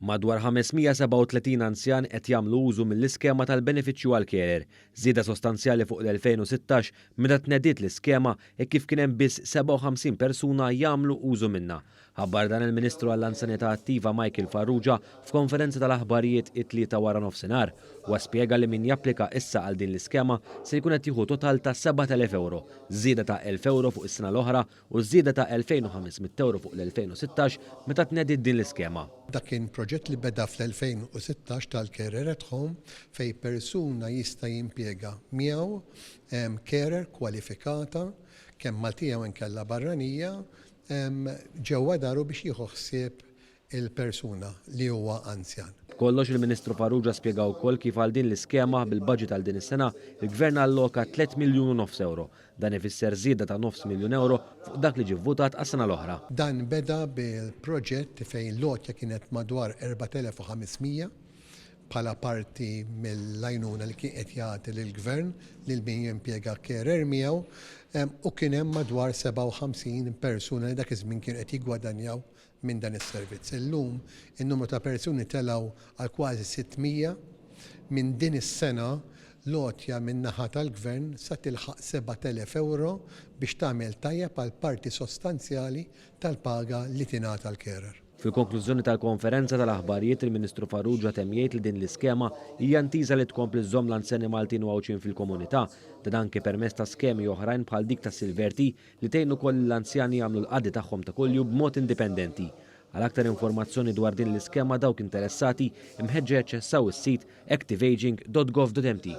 Madwar 537 anzjan qed jagħmlu użu mill-iskema tal-benefiċċju għall-carer, żieda sostanzjali fuq l-2016 meta tnediet l-iskema e kif kien hemm biss 57 persuna jagħmlu użu minnha. Ħabbar dan il-Ministru għall-Anzjanità Attiva Michael Farrugia f'konferenza tal-aħbarijiet it-tlieta wara nofsinhar u spjega li min japplika issa għal din l-iskema se jkun qed jieħu total ta' 7,000 euro, żieda ta' 1,000 euro fuq is-sena l-oħra u żieda ta' 2,500 euro fuq l-2016 meta tnediet din l-iskema. Dak kien proġett li beda fl-2016 tal-Carer at Home fej persuna jista' jimpjega miegħu carer kwalifikata kemm Maltija u nkella barranija ġewwa daru biex jieħu ħsieb il-persuna li huwa anzjan. Kollox il-Ministru Farrugia spjega wkoll kif għal din l-iskema bil-budget għal din is-sena il-Gvern alloka 3,5 miljun euro. Dan ifisser żieda ta' 500,000 euro fuq dak li ġie vvutat għas-sena l-oħra. Dan beda bil-proġett fejn l-lotja kienet madwar 4,500 bħala parti mill-għajnuna li kien qed jagħti lill-Gvern lil min jimpjega carer miegħu u kien hemm madwar 57 persuna li dak iż-żmien kienu qed jiggwadanjaw minn dan is-servizz. Illum in-numru ta' persuni telgħu għal kważi 600 minn din is-sena lotja min naħa tal-Gvern sa tilħaq 7,000 euro biex tagħmel tajjeb għal parti sostanzjali tal-paga li tingħata l-carer. Fil-konklużjoni tal-konferenza tal-aħbarijiet il-Ministru Farrugia temmiet li din l-iskema hija ntiża li tkompli żomm l-anzjani Maltin u għawċin fil-komunità, dan anke permezz ta' skemi oħrajn bħal dik ta' Silverti li tgħin ukoll l-anzjani jagħmlu l-qagħdi tagħhom ta' kuljum b'mod indipendenti. Għal aktar informazzjoni dwar din l-iskema dawk interessati imħeġġa jaċċessaw is-sit activeaging.gov.mt.